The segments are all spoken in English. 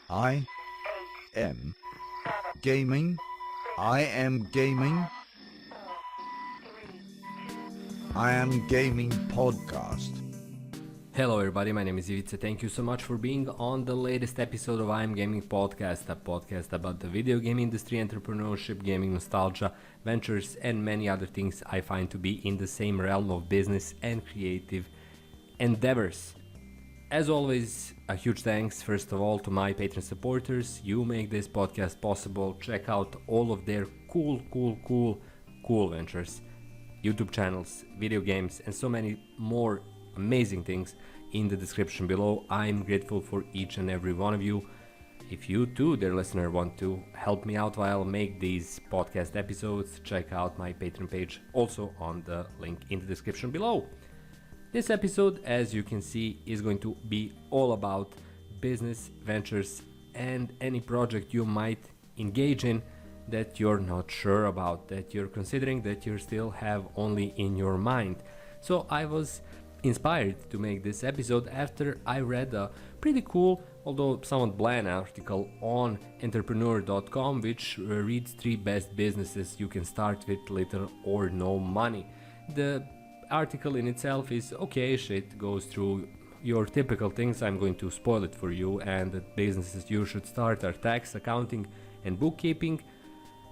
I am gaming. I am gaming. I am gaming podcast. Hello everybody, my name is Ivica. Thank you so much for being on the latest episode of I Am Gaming Podcast, a podcast about the video game industry, entrepreneurship, gaming nostalgia, ventures, and many other things I find to be in the same realm of business and creative endeavors. As always, a huge thanks first of all to my Patreon supporters. You make this podcast possible. Check out all of their cool ventures, YouTube channels, video games, and so many more amazing things in the description below. I'm grateful for each and every one of you. If you too, dear listener, want to help me out while I make these podcast episodes, check out my Patreon page also on the link in the description below. This episode, as you can see, is going to be all about business, ventures, and any project you might engage in that you're not sure about, that you're considering, that you still have only in your mind. So I was inspired to make this episode after I read a pretty cool, although somewhat bland article on entrepreneur.com, which reads 3 best businesses you can start with little or no money. The article in itself is okay-ish. It goes through your typical things. I'm going to spoil it for you, and the businesses you should start are tax, accounting, and bookkeeping,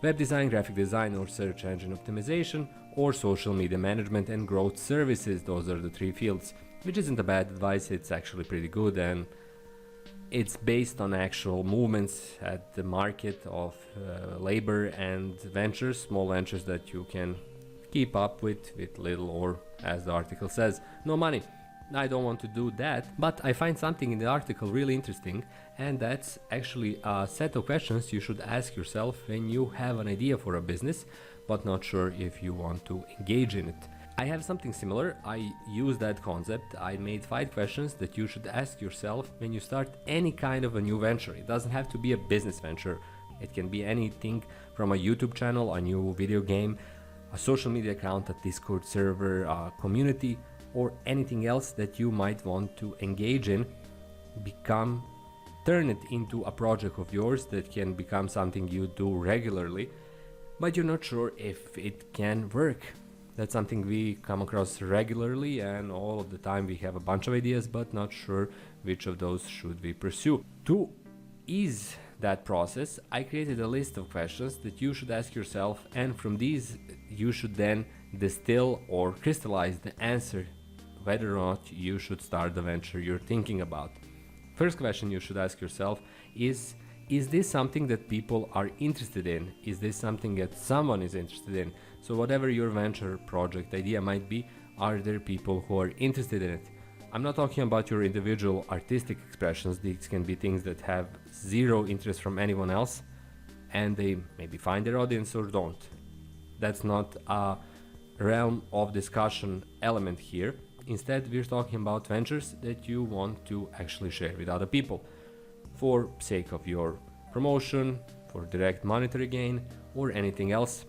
web design, graphic design or search engine optimization, or social media management and growth services. Those are the 3 fields, which isn't a bad advice. It's actually pretty good, and it's based on actual movements at the market of labor and ventures, small ventures that you can keep up with little or, as the article says, no money. I don't want to do that, but I find something in the article really interesting, and that's actually a set of questions you should ask yourself when you have an idea for a business but not sure if you want to engage in it. I have something similar. I use that concept. I made 5 questions that you should ask yourself when you start any kind of a new venture. It doesn't have to be a business venture. It can be anything from a YouTube channel, a new video game, a social media account, a Discord server, a community, or anything else that you might want to engage in. Turn it into a project of yours that can become something you do regularly, but you're not sure if it can work. That's something we come across regularly, and all of the time we have a bunch of ideas but not sure which of those should we pursue. To ease that process, I created a list of questions that you should ask yourself, and from these you should then distill or crystallize the answer whether or not you should start the venture you're thinking about. First question you should ask yourself is this something that people are interested in? Is this something that someone is interested in? So whatever your venture project idea might be, are there people who are interested in it? I'm not talking about your individual artistic expressions. These can be things that have zero interest from anyone else, and they maybe find their audience or don't. That's not a realm of discussion element here. Instead, we're talking about ventures that you want to actually share with other people for sake of your promotion, for direct monetary gain, or anything else,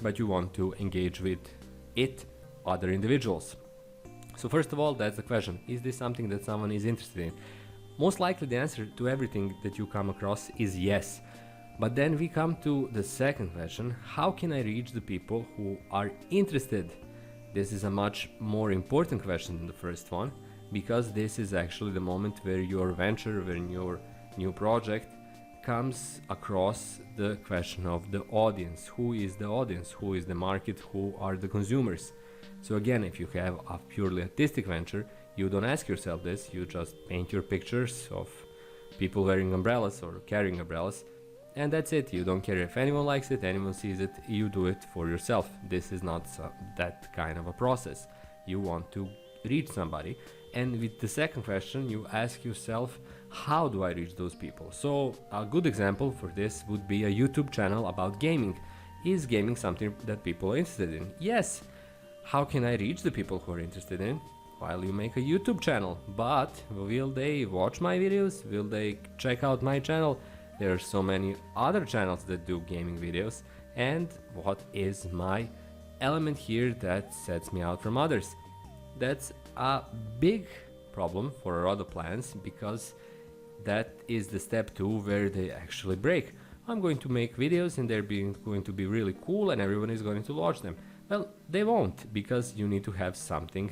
but you want to engage with other individuals. So first of all, that's the question. Is this something that someone is interested in? Most likely the answer to everything that you come across is yes. But then we come to the second question. How can I reach the people who are interested? This is a much more important question than the first one, because this is actually the moment where your venture, when your new project comes across the question of the audience. Who is the audience? Who is the market? Who are the consumers? So again, if you have a purely artistic venture, you don't ask yourself this. You just paint your pictures of people wearing umbrellas or carrying umbrellas, and that's it. You don't care if anyone likes it, anyone sees it. You do it for yourself. This is not that kind of a process. You want to reach somebody, and with the second question you ask yourself, how do I reach those people? So a good example for this would be a YouTube channel about gaming. Is gaming something that people are interested in? Yes. How can I reach the people who are interested in? While you make a YouTube channel, but will they watch my videos? Will they check out my channel? There are so many other channels that do gaming videos, and what is my element here that sets me out from others? That's a big problem for our other plans, because that is the step 2 where they actually break. I'm going to make videos and they're going to be really cool and everyone is going to watch them. Well, they won't, because you need to have something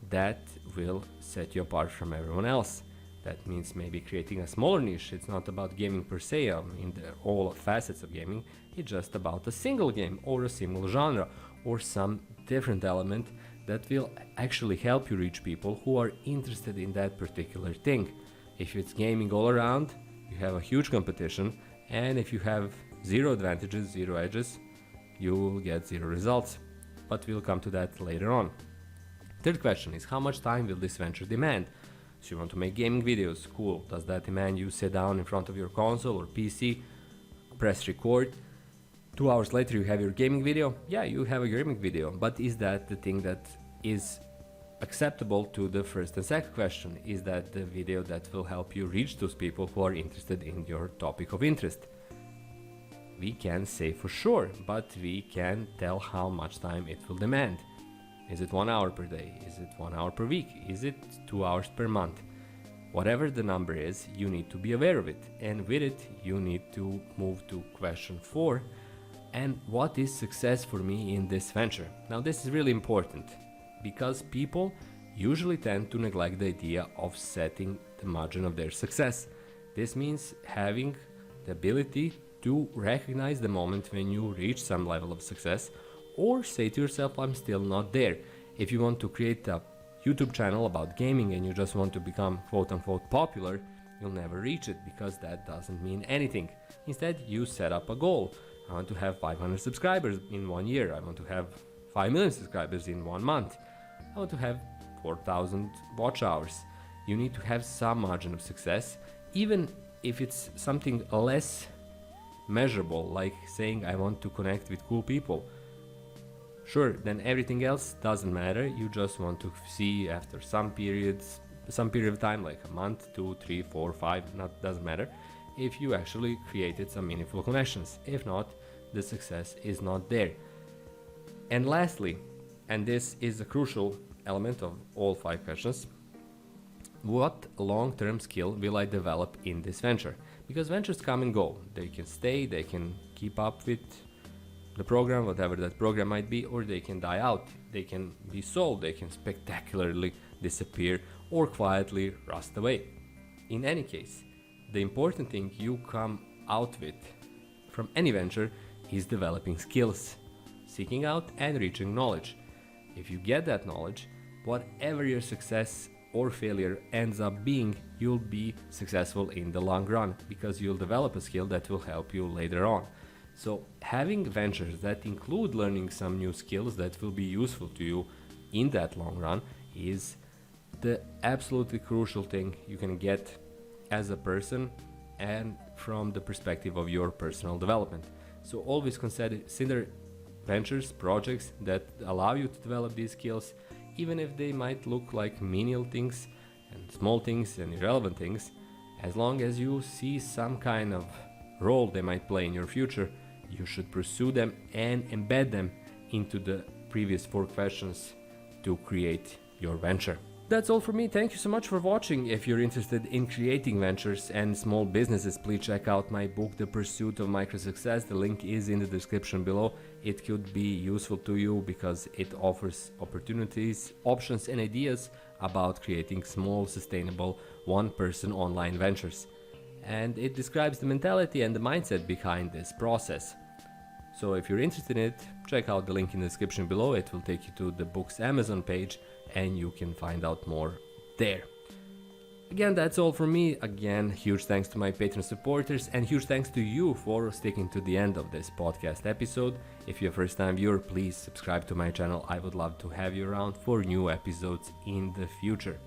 that will set you apart from everyone else. That means maybe creating a smaller niche. It's not about gaming per se in all facets of gaming. It's just about a single game or a single genre or some different element that will actually help you reach people who are interested in that particular thing. If it's gaming all around, you have a huge competition, and if you have zero advantages, zero edges, you will get zero results. But we'll come to that later on. Third question is, how much time will this venture demand? So you want to make gaming videos, cool. Does that demand you sit down in front of your console or PC, press record? 2 hours later you have your gaming video? Yeah, you have a gaming video, but is that the thing that is acceptable to the first and second question? Is that the video that will help you reach those people who are interested in your topic of interest? We can say for sure, but we can tell how much time it will demand. Is it 1 hour per day? Is it 1 hour per week? Is it 2 hours per month? Whatever the number is, you need to be aware of it. And with it, you need to move to question 4. And what is success for me in this venture? Now, this is really important because people usually tend to neglect the idea of setting the margin of their success. This means having the ability to recognize the moment when you reach some level of success, or say to yourself, I'm still not there. If you want to create a YouTube channel about gaming and you just want to become quote-unquote popular, you'll never reach it, because that doesn't mean anything. Instead, you set up a goal. I want to have 500 subscribers in 1 year. I want to have 5 million subscribers in 1 month. I want to have 4,000 watch hours. You need to have some margin of success, even if it's something less measurable, like saying I want to connect with cool people. Sure, then everything else doesn't matter. You just want to see after some period of time, like a month, 2, 3, 4, 5, doesn't matter, if you actually created some meaningful connections. If not, the success is not there. And lastly, and this is a crucial element of all 5 questions, what long-term skill will I develop in this venture? Because ventures come and go. They can stay, they can keep up with the program, whatever that program might be, or they can die out. They can be sold, they can spectacularly disappear, or quietly rust away. In any case, the important thing you come out with from any venture is developing skills, seeking out and reaching knowledge. If you get that knowledge, whatever your success or failure ends up being, you'll be successful in the long run, because you'll develop a skill that will help you later on. So having ventures that include learning some new skills that will be useful to you in that long run is the absolutely crucial thing you can get as a person and from the perspective of your personal development. So always consider ventures, projects that allow you to develop these skills, even if they might look like menial things and small things and irrelevant things. As long as you see some kind of role they might play in your future, you should pursue them and embed them into the previous 4 questions to create your venture. That's all for me. Thank you so much for watching. If you're interested in creating ventures and small businesses, please check out my book, The Pursuit of Micro Success. The link is in the description below. It could be useful to you because it offers opportunities, options, and ideas about creating small, sustainable, one-person online ventures. And it describes the mentality and the mindset behind this process. So if you're interested in it, check out the link in the description below. It will take you to the book's Amazon page and you can find out more there. Again, that's all from me. Again, huge thanks to my Patreon supporters and huge thanks to you for sticking to the end of this podcast episode. If you're a first-time viewer, please subscribe to my channel. I would love to have you around for new episodes in the future.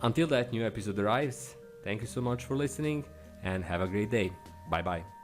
Until that new episode arrives, thank you so much for listening and have a great day. Bye bye.